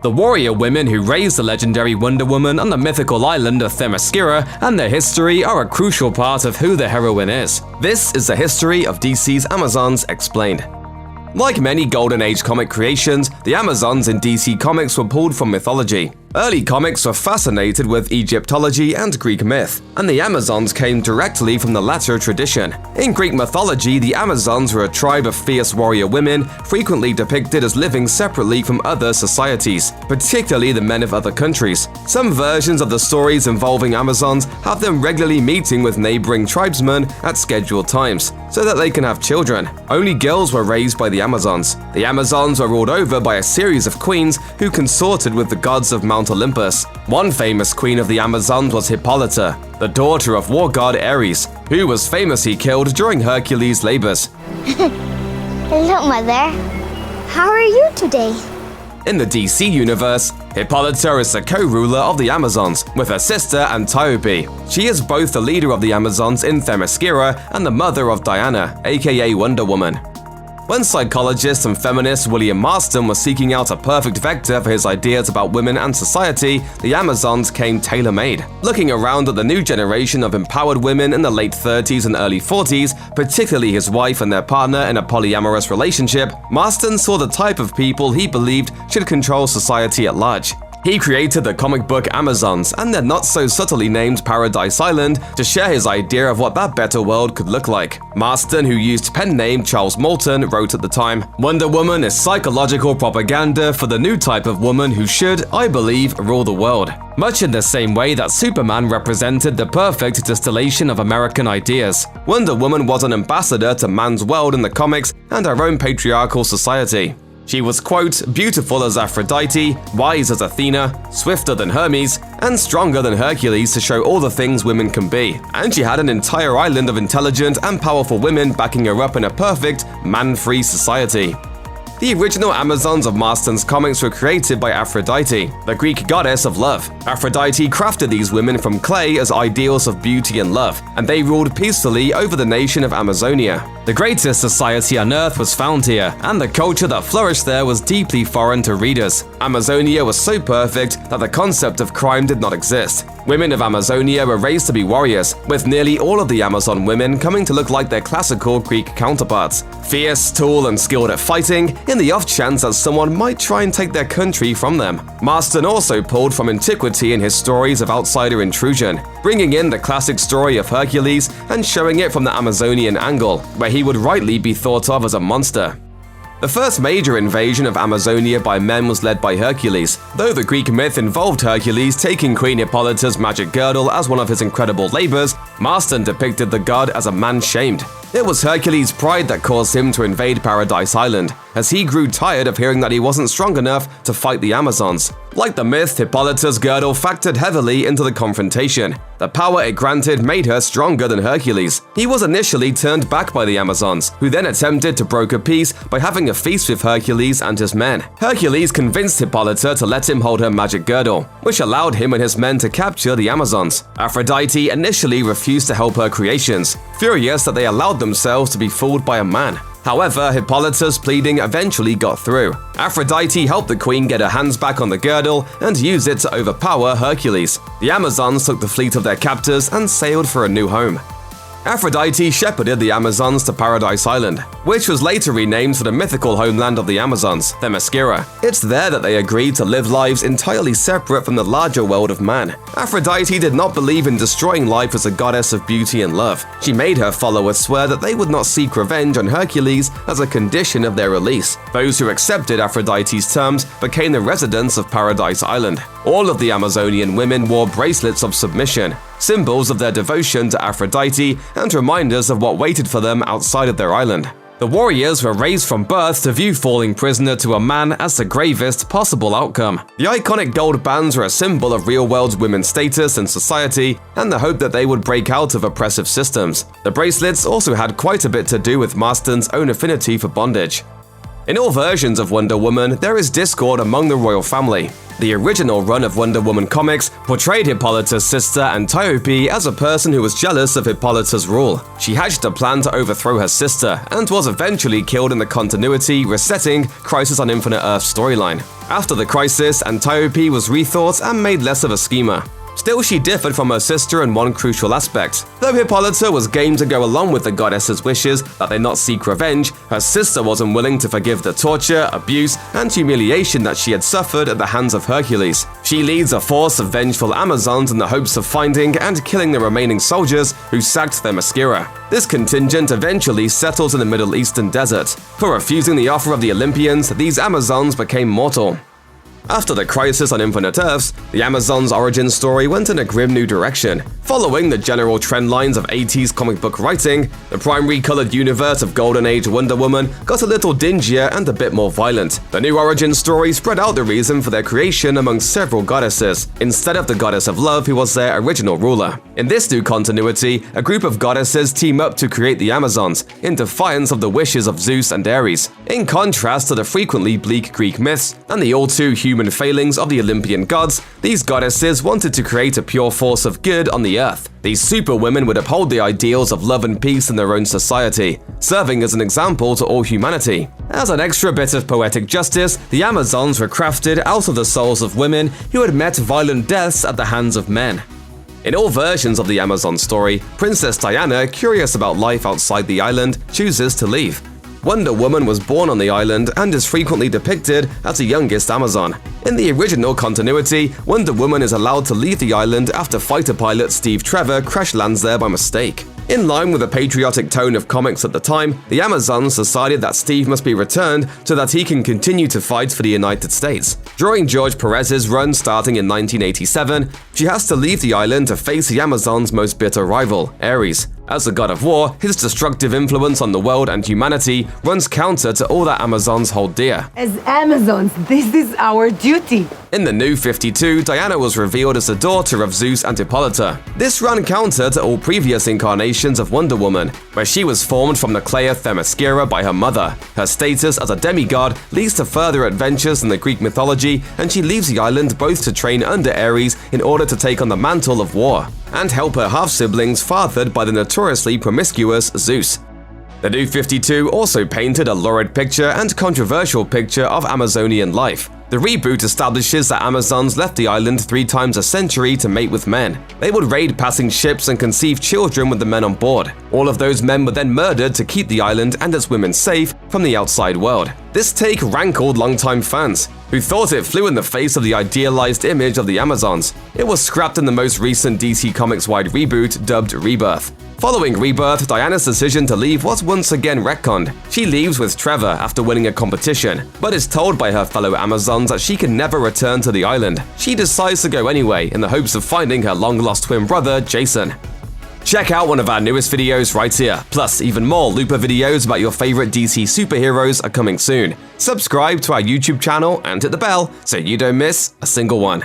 The warrior women who raised the legendary Wonder Woman on the mythical island of Themyscira and their history are a crucial part of who the heroine is. This is the history of DC's Amazons explained. Like many Golden Age comic creations, the Amazons in DC Comics were pulled from mythology. Early comics were fascinated with Egyptology and Greek myth, and the Amazons came directly from the latter tradition. In Greek mythology, the Amazons were a tribe of fierce warrior women, frequently depicted as living separately from other societies, particularly the men of other countries. Some versions of the stories involving Amazons have them regularly meeting with neighboring tribesmen at scheduled times, so that they can have children. Only girls were raised by the Amazons. The Amazons were ruled over by a series of queens who consorted with the gods of Mount Olympus. One famous queen of the Amazons was Hippolyta, the daughter of war god Ares, who was famously killed during Hercules' labors. Hello, Mother. How are you today? In the DC universe, Hippolyta is the co-ruler of the Amazons, with her sister Antiope. She is both the leader of the Amazons in Themyscira and the mother of Diana, aka Wonder Woman. When psychologist and feminist William Marston was seeking out a perfect vector for his ideas about women and society, the Amazons came tailor-made. Looking around at the new generation of empowered women in the late 30s and early 40s, particularly his wife and their partner in a polyamorous relationship, Marston saw the type of people he believed should control society at large. He created the comic book Amazons and their not-so-subtly named Paradise Island to share his idea of what that better world could look like. Marston, who used pen name Charles Moulton, wrote at the time, "Wonder Woman is psychological propaganda for the new type of woman who should, I believe, rule the world." Much in the same way that Superman represented the perfect distillation of American ideas, Wonder Woman was an ambassador to man's world in the comics and our own patriarchal society. She was, quote, beautiful as Aphrodite, wise as Athena, swifter than Hermes, and stronger than Hercules to show all the things women can be. And she had an entire island of intelligent and powerful women backing her up in a perfect, man-free society. The original Amazons of Marston's comics were created by Aphrodite, the Greek goddess of love. Aphrodite crafted these women from clay as ideals of beauty and love, and they ruled peacefully over the nation of Amazonia. The greatest society on Earth was found here, and the culture that flourished there was deeply foreign to readers. Amazonia was so perfect that the concept of crime did not exist. Women of Amazonia were raised to be warriors, with nearly all of the Amazon women coming to look like their classical Greek counterparts. Fierce, tall, and skilled at fighting, in the off chance that someone might try and take their country from them. Marston also pulled from antiquity in his stories of outsider intrusion, bringing in the classic story of Hercules and showing it from the Amazonian angle, where he would rightly be thought of as a monster. The first major invasion of Amazonia by men was led by Hercules, though the Greek myth involved Hercules taking Queen Hippolyta's magic girdle as one of his incredible labors. Marston depicted the god as a man shamed. It was Hercules' pride that caused him to invade Paradise Island, as he grew tired of hearing that he wasn't strong enough to fight the Amazons. Like the myth, Hippolyta's girdle factored heavily into the confrontation. The power it granted made her stronger than Hercules. He was initially turned back by the Amazons, who then attempted to broker peace by having a feast with Hercules and his men. Hercules convinced Hippolyta to let him hold her magic girdle, which allowed him and his men to capture the Amazons. Aphrodite initially refused to help her creations, furious that they allowed themselves to be fooled by a man. However, Hippolyta's pleading eventually got through. Aphrodite helped the queen get her hands back on the girdle and use it to overpower Hercules. The Amazons took the fleet of their captors and sailed for a new home. Aphrodite shepherded the Amazons to Paradise Island, which was later renamed for the mythical homeland of the Amazons, Themyscira. It's there that they agreed to live lives entirely separate from the larger world of man. Aphrodite did not believe in destroying life as a goddess of beauty and love. She made her followers swear that they would not seek revenge on Hercules as a condition of their release. Those who accepted Aphrodite's terms became the residents of Paradise Island. All of the Amazonian women wore bracelets of submission, symbols of their devotion to Aphrodite and reminders of what waited for them outside of their island. The warriors were raised from birth to view falling prisoner to a man as the gravest possible outcome. The iconic gold bands were a symbol of real-world women's status in society and the hope that they would break out of oppressive systems. The bracelets also had quite a bit to do with Marston's own affinity for bondage. In all versions of Wonder Woman, there is discord among the royal family. The original run of Wonder Woman comics portrayed Hippolyta's sister Antiope as a person who was jealous of Hippolyta's rule. She hatched a plan to overthrow her sister and was eventually killed in the continuity resetting Crisis on Infinite Earth storyline. After the crisis, Antiope was rethought and made less of a schemer. Still, she differed from her sister in one crucial aspect. Though Hippolyta was game to go along with the goddess's wishes that they not seek revenge, her sister wasn't willing to forgive the torture, abuse, and humiliation that she had suffered at the hands of Hercules. She leads a force of vengeful Amazons in the hopes of finding and killing the remaining soldiers who sacked Themyscira. This contingent eventually settles in the Middle Eastern desert. For refusing the offer of the Olympians, these Amazons became mortal. After the Crisis on Infinite Earths, the Amazons' origin story went in a grim new direction. Following the general trend lines of 80s comic book writing, the primary colored universe of Golden Age Wonder Woman got a little dingier and a bit more violent. The new origin story spread out the reason for their creation among several goddesses, instead of the goddess of love who was their original ruler. In this new continuity, a group of goddesses team up to create the Amazons, in defiance of the wishes of Zeus and Ares. In contrast to the frequently bleak Greek myths and the all-too human failings of the Olympian gods, these goddesses wanted to create a pure force of good on the earth. These superwomen would uphold the ideals of love and peace in their own society, serving as an example to all humanity. As an extra bit of poetic justice, the Amazons were crafted out of the souls of women who had met violent deaths at the hands of men. In all versions of the Amazon story, Princess Diana, curious about life outside the island, chooses to leave. Wonder Woman was born on the island and is frequently depicted as the youngest Amazon. In the original continuity, Wonder Woman is allowed to leave the island after fighter pilot Steve Trevor crash lands there by mistake. In line with the patriotic tone of comics at the time, the Amazons decided that Steve must be returned so that he can continue to fight for the United States. During George Perez's run starting in 1987, she has to leave the island to face the Amazons' most bitter rival, Ares. As the god of war, his destructive influence on the world and humanity runs counter to all that Amazons hold dear. As Amazons, this is our duty. In the New 52, Diana was revealed as the daughter of Zeus and Hippolyta. This ran counter to all previous incarnations of Wonder Woman, where she was formed from the clay of Themyscira by her mother. Her status as a demigod leads to further adventures in the Greek mythology, and she leaves the island both to train under Ares in order to take on the mantle of war, and help her half-siblings fathered by the notoriously promiscuous Zeus. The New 52 also painted a lurid picture and controversial picture of Amazonian life. The reboot establishes that Amazons left the island 3 times a century to mate with men. They would raid passing ships and conceive children with the men on board. All of those men were then murdered to keep the island and its women safe from the outside world. This take rankled longtime fans, who thought it flew in the face of the idealized image of the Amazons. It was scrapped in the most recent DC Comics-wide reboot dubbed Rebirth. Following Rebirth, Diana's decision to leave was once again retconned. She leaves with Trevor after winning a competition, but is told by her fellow Amazons that she can never return to the island. She decides to go anyway in the hopes of finding her long-lost twin brother, Jason. Check out one of our newest videos right here. Plus, even more Looper videos about your favorite DC superheroes are coming soon. Subscribe to our YouTube channel and hit the bell so you don't miss a single one.